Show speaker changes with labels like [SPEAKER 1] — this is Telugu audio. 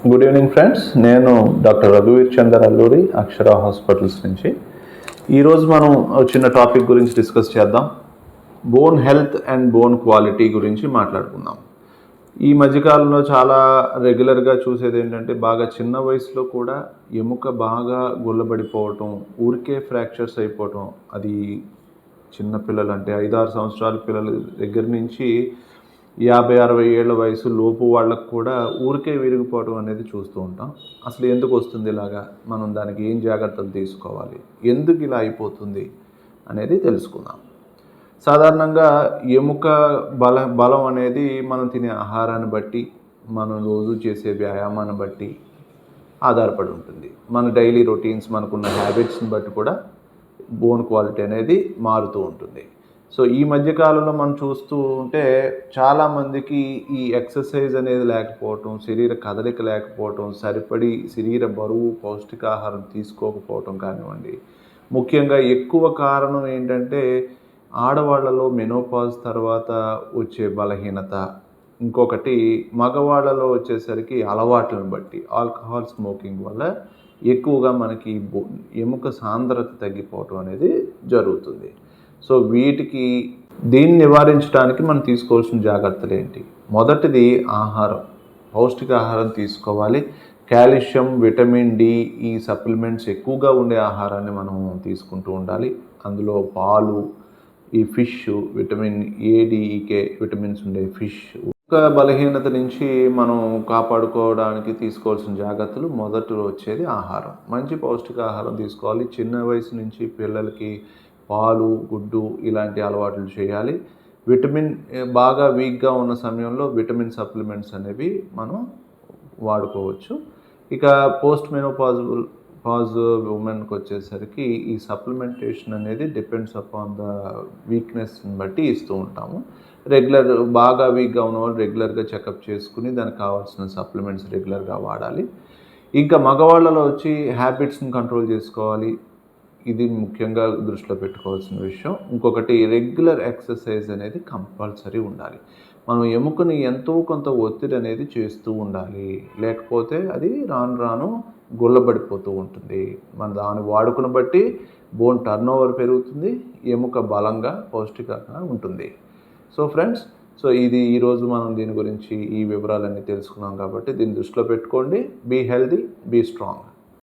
[SPEAKER 1] Good evening friends. నేను డాక్టర్ రఘువీర్ చందర్ అల్లూరి, అక్షర హాస్పిటల్స్ నుంచి. ఈరోజు మనం చిన్న టాపిక్ గురించి డిస్కస్ చేద్దాం. Bone health and bone quality గురించి మాట్లాడుకుందాం. ఈ మధ్యకాలంలో చాలా రెగ్యులర్గా చూసేది ఏంటంటే, బాగా చిన్న వయసులో కూడా ఎముక బాగా గుల్లబడిపోవటం, ఊరికే ఫ్రాక్చర్స్ అయిపోవటం. అది చిన్న పిల్లలు అంటే 5-6 సంవత్సరాల పిల్లల దగ్గర నుంచి 50-60 ఏళ్ళ వయసు లోపు వాళ్ళకు కూడా ఊరికే విరిగిపోవడం అనేది చూస్తూ ఉంటాం. అసలు ఎందుకు వస్తుంది ఇలాగా? మనం దానికి ఏం జాగ్రత్తలు తీసుకోవాలి? ఎందుకు ఇలా అయిపోతుంది అనేది తెలుసుకుందాం. సాధారణంగా ఎముక బలం అనేది మనం తినే ఆహారాన్ని బట్టి, మనం రోజు చేసే వ్యాయామాన్ని బట్టి ఆధారపడి ఉంటుంది. మన డైలీ రొటీన్స్, మనకున్న హ్యాబిట్స్ని బట్టి కూడా బోన్ క్వాలిటీ అనేది మారుతూ ఉంటుంది. సో ఈ మధ్యకాలంలో మనం చూస్తూ ఉంటే చాలామందికి ఈ ఎక్సర్సైజ్ అనేది లేకపోవటం, శరీర కదలిక లేకపోవటం, సరిపడి శరీర బరువు, పౌష్టికాహారం తీసుకోకపోవటం కానివ్వండి. ముఖ్యంగా ఎక్కువ కారణం ఏంటంటే, ఆడవాళ్లలో మెనోపాజ్ తర్వాత వచ్చే బలహీనత. ఇంకొకటి మగవాళ్ళలో వచ్చేసరికి అలవాట్లను బట్టి, ఆల్కహాల్ స్మోకింగ్ వల్ల ఎక్కువగా మనకి ఎముక సాంద్రత తగ్గిపోవటం అనేది జరుగుతుంది. సో దీన్ని నివారించడానికి మనం తీసుకోవాల్సిన జాగ్రత్తలు ఏంటి? మొదటిది ఆహారం. పౌష్టికాహారం తీసుకోవాలి. కాల్షియం, విటమిన్ డి, ఈ సప్లిమెంట్స్ ఎక్కువగా ఉండే ఆహారాన్ని మనం తీసుకుంటూ ఉండాలి. అందులో పాలు, ఈ fish, vitamin A, D, K vitamins ఉండే ఫిష్. ఒక బలహీనత నుంచి మనం కాపాడుకోవడానికి తీసుకోవాల్సిన జాగ్రత్తలు మొదట్లో వచ్చేది ఆహారం. మంచి పౌష్టికాహారం తీసుకోవాలి. చిన్న వయసు నుంచి పిల్లలకి పాలు, గుడ్డు ఇలాంటి అలవాట్లు చేయాలి. విటమిన్ బాగా వీక్గా ఉన్న సమయంలో విటమిన్ సప్లిమెంట్స్ అనేవి మనం వాడుకోవచ్చు. ఇక పోస్ట్ మెనోపాజ్ ఉమెన్కి వచ్చేసరికి ఈ సప్లిమెంటేషన్ అనేది డిపెండ్స్ అపాన్ ద వీక్నెస్ని బట్టి ఇస్తూ ఉంటాము. బాగా వీక్గా ఉన్నవాళ్ళు రెగ్యులర్గా చెకప్ చేసుకుని దానికి కావాల్సిన సప్లిమెంట్స్ రెగ్యులర్గా వాడాలి. ఇంకా మగవాళ్ళలో వచ్చి హ్యాబిట్స్ని కంట్రోల్ చేసుకోవాలి. ఇది ముఖ్యంగా దృష్టిలో పెట్టుకోవాల్సిన విషయం. ఇంకొకటి, రెగ్యులర్ ఎక్సర్సైజ్ అనేది కంపల్సరీ ఉండాలి. మనం ఎముకని ఎంతో కొంత ఒత్తిడి అనేది చేస్తూ ఉండాలి. లేకపోతే అది రాను రాను గుల్లబడిపోతూ ఉంటుంది. మన దాని వాడుకను బట్టి బోన్ టర్నోవర్ పెరుగుతుంది, ఎముక బలంగా పౌష్టికంగా ఉంటుంది. సో ఫ్రెండ్స్, ఈరోజు మనం దీని గురించి ఈ వివరాలన్నీ తెలుసుకున్నాం కాబట్టి దీన్ని దృష్టిలో పెట్టుకోండి. Be healthy, be strong.